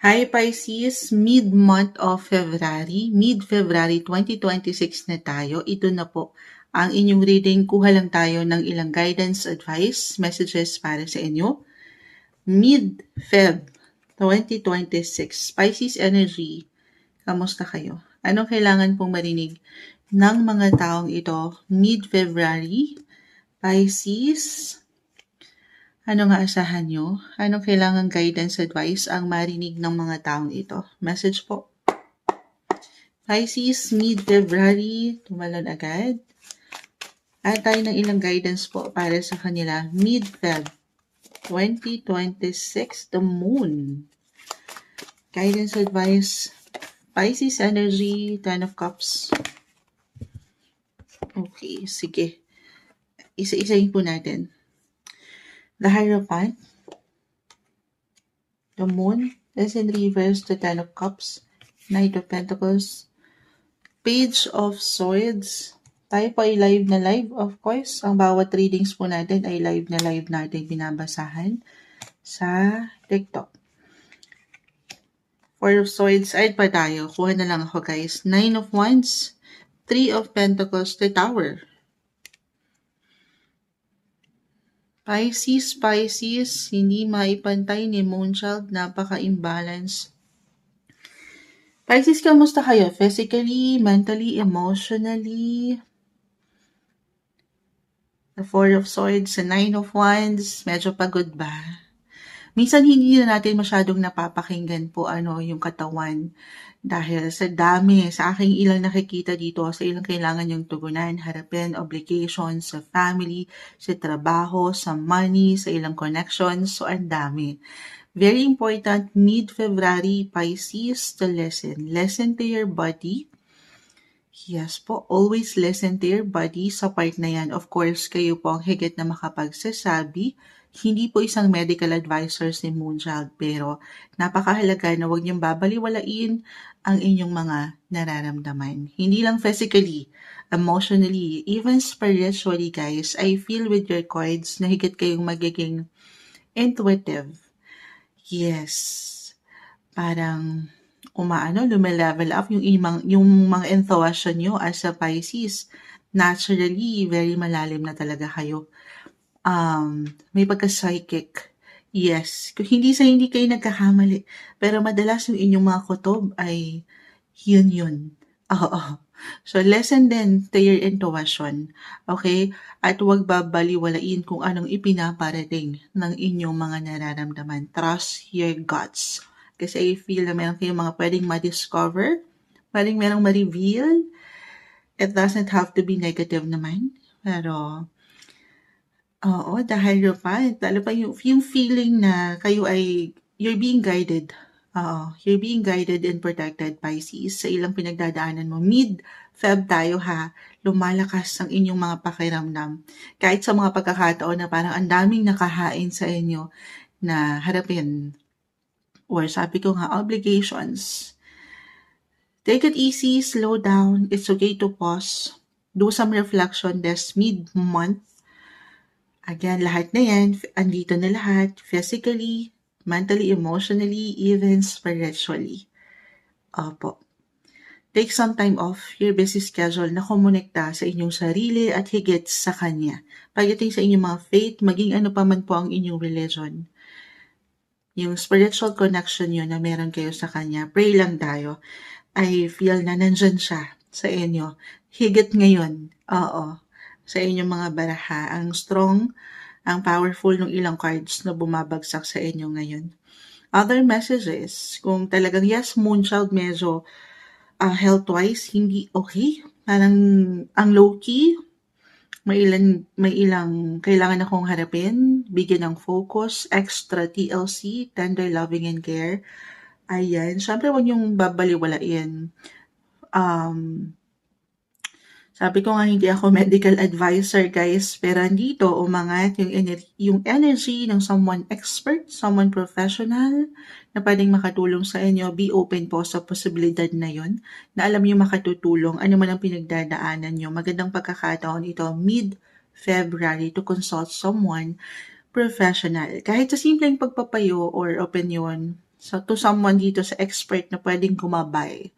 Hi Pisces, mid-month of February, mid-February 2026 na tayo. Ito na po ang inyong reading. Kuha lang tayo ng ilang guidance, advice, messages para sa inyo. Mid-Feb 2026, Pisces energy, kamusta kayo? Anong kailangan pong marinig ng mga taong ito mid-February? Pisces, ano nga asahan nyo? Anong kailangan guidance advice ang marinig ng mga taong ito? Message po. Pisces, mid-February, tumalon agad. At tayo ng ilang guidance po para sa kanila. Mid-Feb 2026, the moon. Guidance advice, Pisces energy, 10 of cups. Okay, sige. Isa-isahin po natin. The Hierophant, the moon, is in reverse, the 10 of cups, Knight of Pentacles, Page of Swords. Tayo po ay live na live, of course. Ang bawat readings po natin ay live na live natin binabasahan sa TikTok. Four of Swords, side pa tayo. Kuha na lang ako guys. 9 of Wands, 3 of Pentacles, the Tower. Pisces, hindi maipantay ni Moonchild, napaka-imbalance. Pisces, kamusta kayo? Physically, mentally, emotionally? The Four of Swords, the Nine of Wands, medyo pagod ba? Minsan hindi na natin masyadong napapakinggan po yung katawan dahil sa dami, sa aking ilang nakikita dito, sa ilang kailangan yung tugunan, harapin, obligations, sa family, sa trabaho, sa money, sa ilang connections, so ang dami. Very important, mid-February, Pisces, to listen. Listen to your body. Yes po, always listen to your body sa part na yan. Of course, kayo po ang higit na makapagsasabi. Hindi po isang medical advisor si Moonchild, pero napakahalaga na huwag niyong babaliwalain ang inyong mga nararamdaman. Hindi lang physically, emotionally, even spiritually guys. I feel with your cards na higit kayong magiging intuitive. Yes, parang lumilevel up yung mga intuition nyo as a Pisces. Naturally, very malalim na talaga kayo. May pagka-psychic. Yes, hindi kayo nagkakamali, pero madalas yung inyong mga kutob ay yun. Oo. So, listen din to your intuition. Okay? At huwag babaliwalain kung anong ipinaparating ng inyong mga nararamdaman. Trust your guts. Kasi I feel na meron kayong mga pwedeng ma-discover, pwedeng merong ma-reveal. It doesn't have to be negative naman. Pero, oo, dahil pa, lalo pa yung feeling na kayo ay, you're being guided. You're being guided and protected, Pisces, sa ilang pinagdadaanan mo. Mid-Feb tayo ha, lumalakas ang inyong mga pakiramdam. Kahit sa mga pagkakataon na parang ang daming nakahain sa inyo na harapin. Or sabi ko nga, obligations. Take it easy, slow down. It's okay to pause. Do some reflection this mid-month. Again, lahat na yan, andito na lahat, physically, mentally, emotionally, even spiritually. Opo. Take some time off your busy schedule na kumonekta sa inyong sarili at higit sa Kanya. Pagdating sa inyong mga faith, maging ano pa man po ang inyong religion. Yung spiritual connection nyo na meron kayo sa Kanya, pray lang tayo. I feel na nandyan siya sa inyo. Higit ngayon, sa inyong mga baraha. Ang strong, ang powerful ng ilang cards na bumabagsak sa inyo ngayon. Other messages, kung talagang yes, Moonchild, medyo health-wise, hindi okay. Parang ang low-key, may ilang kailangan akong harapin, bigyan ng focus, extra TLC, tender loving and care. Ayan, syempre huwag niyong babaliwalain. Sabi ko nga hindi ako medical advisor guys, pero andito umangat yung energy ng someone expert, someone professional na pwedeng makatulong sa inyo. Be open po sa posibilidad na yun, na alam niyo makatutulong, ano man ang pinagdadaanan niyo. Magandang pagkakataon ito mid-February to consult someone professional. Kahit sa simpleng pagpapayo or opinion, So, to someone dito sa expert na pwedeng gumabay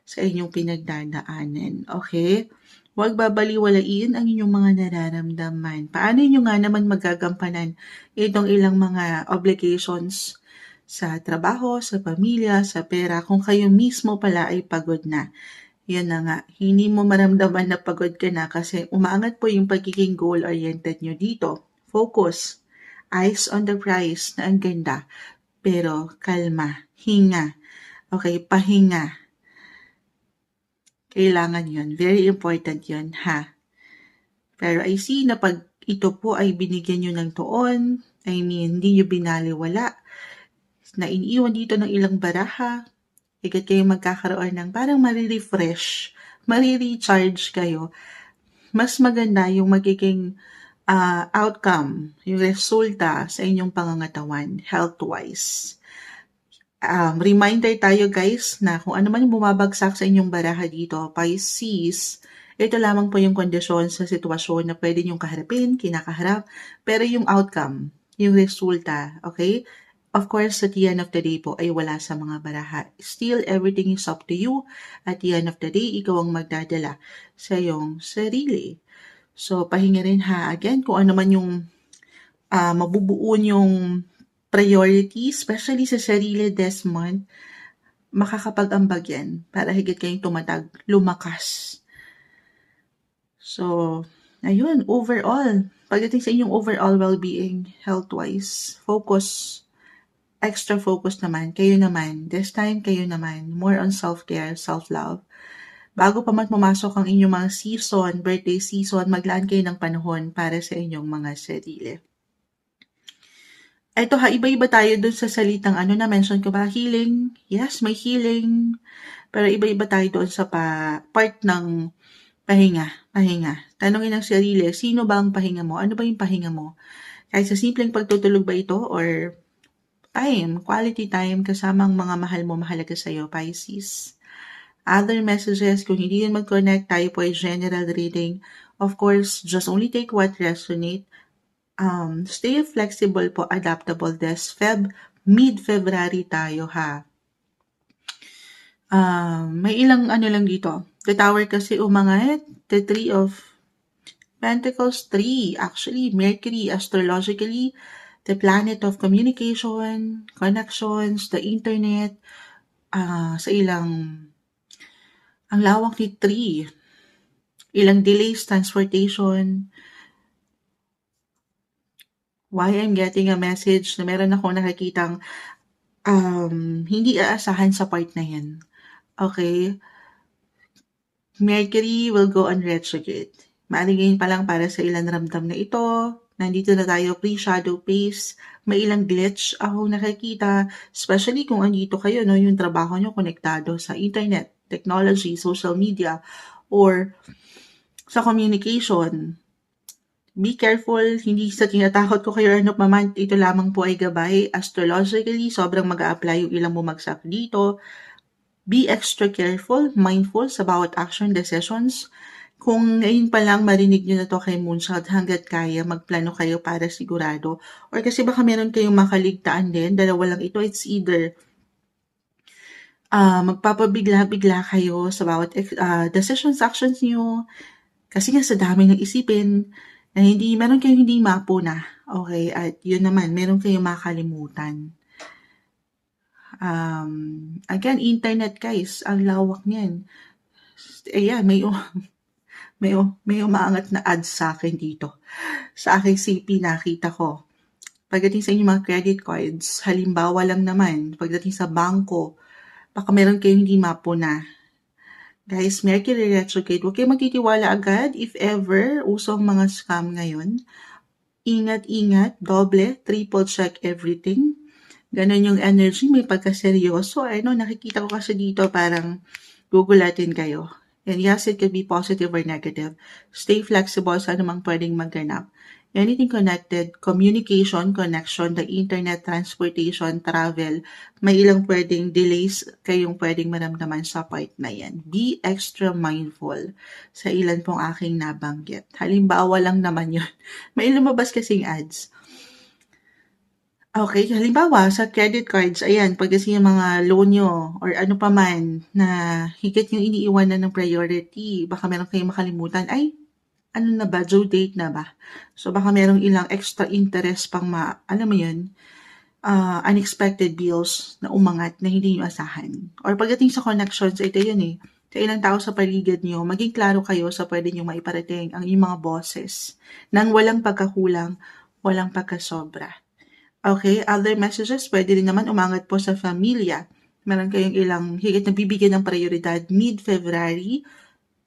sa inyong pinagdadaanan. Okay? Huwag babaliwalain ang inyong mga nararamdaman. Paano nyo nga naman magagampanan itong ilang mga obligations sa trabaho, sa pamilya, sa pera, kung kayo mismo pala ay pagod na? Yun na nga, hindi mo maramdaman na pagod ka na kasi umaangat po yung pagiging goal-oriented nyo dito. Focus. Eyes on the prize na ang ganda. Pero kalma, hinga. Okay, pahinga. Kailangan yun. Very important yun, ha? Pero I see na pag ito po ay binigyan nyo ng tuon, I mean, hindi nyo binaliwala, na iniiwan dito ng ilang baraha, agad kayo magkakaroon ng parang marirefresh, marirecharge kayo. Mas maganda yung magiging outcome, yung resulta sa inyong pangangatawan, health-wise. Reminder tayo guys na kung ano man yung bumabagsak sa inyong baraha dito, Pisces, ito lamang po yung kondisyon sa sitwasyon na pwede niyong kaharapin, kinakaharap, pero yung outcome, yung resulta, okay? Of course, at the end of the day po ay wala sa mga baraha. Still, everything is up to you. At the end of the day, ikaw ang magdadala sa iyong sarili. So, pahinga rin ha. Again, kung ano man yung mabubuo yung priority, especially sa sarili this month, makakapag-ambag yan para higit kayong tumatag, lumakas. So, ayun, overall, pagdating sa inyong overall well-being, health-wise, focus, extra focus naman, kayo naman, this time kayo naman, more on self-care, self-love. Bago pa man pumasok ang inyong mga season, birthday season, maglaan kayo ng panahon para sa inyong mga sarili. Ito ha, iba-iba tayo dun sa salitang na-mention ko ba? Healing. Yes, may healing. Pero iba-iba tayo doon sa part ng pahinga. Tanungin ng sarili, sino ba ang pahinga mo? Ano ba yung pahinga mo? Kahit sa simpleng pagtutulog ba ito or time, quality time kasama ang mga mahal mo, mahalaga sa'yo, Pisces. Other messages, kung hindi yun mag-connect, tayo po ay general reading. Of course, just only take what resonate. Stay flexible po, adaptable this mid-February tayo ha. May ilang lang dito. The Tower kasi umangat, the Three of Pentacles 3, actually Mercury astrologically, the planet of communication, connections, the internet, sa ilang ang lawak ni 3, ilang delays, transportation. Why I'm getting a message na meron ako nakikitang hindi aasahan sa part na yan. Okay? Mercury will go on retrograde. Maaring pa lang para sa ilang ramdam na ito. Nandito na tayo pre-shadow phase. May ilang glitch ako nakikita. Especially kung andito kayo, no, yung trabaho nyo konektado sa internet, technology, social media, or sa communication. Be careful, hindi sa tinatakot ko kayo ano pa man, ito lamang po ay gabay. Astrologically, sobrang mag-a-apply yung ilang bumagsak dito. Be extra careful, mindful sa bawat action, decisions. Kung ngayon pa lang marinig nyo na to kay Moonshot, hanggat kaya, magplano kayo para sigurado. Or kasi baka meron kayong makaligtaan din, dalawa lang ito, it's either magpapabigla-bigla kayo sa bawat decisions, actions nyo. Kasi nga sa dami ng isipin, na meron kayong hindi mapuna. Okay, at yun naman, meron kayong makalimutan. Again, internet guys, ang lawak niyan. Ayan, may umaangat na ads sa akin dito. Sa aking CP nakita ko. Pagdating sa inyong mga credit cards, halimbawa lang naman, pagdating sa bangko, baka meron kayong hindi mapuna. Guys, Mercury retrograde, huwag kayo magtitiwala agad if ever usong mga scam ngayon. Ingat-ingat, doble, triple check everything. Ganon yung energy, may pagkaseryoso. Nakikita ko kasi dito parang gugulatin kayo. And yes, it could be positive or negative. Stay flexible sa anumang pwedeng magganap. Anything connected, communication, connection, the internet, transportation, travel, may ilang pwedeng delays kayong pwedeng maramdaman sa part na yan. Be extra mindful sa ilan pong aking nabanggit. Halimbawa lang naman yun. May lumabas kasing ads. Okay, halimbawa sa credit cards, ayan, 'pag kasi yung mga loan niyo or ano pa man na higit yung iniiwanan ng priority, baka meron kayong makalimutan, "Ay, ano na ba, due date na ba?" So, baka merong ilang extra interest pang alam mo yun, unexpected bills na umangat na hindi niyo asahan. Or pagdating sa connections, ito yun, eh, sa ilang tao sa paligid niyo, maging klaro kayo sa puwede niyong maiparating ang inyong mga boses nang walang pagkakulang, walang pagkasobra. Okay, other messages puwede rin naman umangat po sa pamilya. Meron kayong ilang higit na bibigyan ng prioridad mid-February,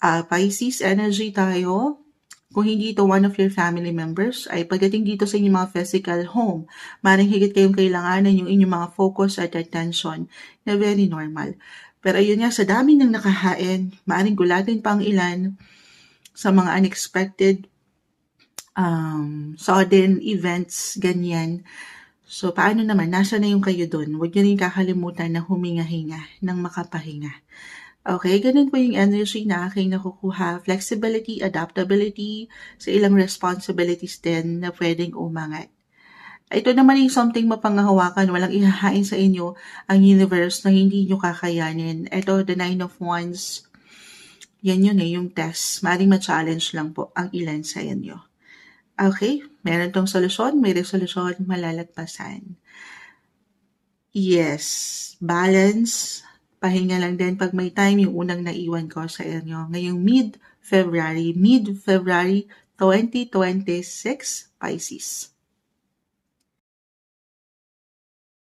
Pisces energy tayo. Kung hindi ito one of your family members, ay pagdating dito sa inyong mga physical home, maaaring higit kayong kailanganan yung inyong mga focus at attention na very normal. Pero ayun nga, sa dami ng nakahain, maaaring gulatin pa ang ilan sa mga unexpected sudden events, ganyan. So, paano naman, nasa na yung kayo dun? Huwag niyo rin kakalimutan na huminga-hinga ng makapahinga. Okay, ganun po yung energy na aking nakukuha. Flexibility, adaptability, sa ilang responsibilities din na pwedeng umangat. Ito naman yung something mapanghahawakan, walang ihahain sa inyo ang universe na hindi nyo kakayanin. Ito, the Nine of Wands, yan yun eh, yung test. Maring ma-challenge lang po ang ilan sa inyo. Okay, meron tong solusyon, may resolusyon, malalagpasan. Yes, balance, pahinga lang din 'pag may time, yung unang naiwan ko sa inyo ngayong mid-February 2026, Pisces.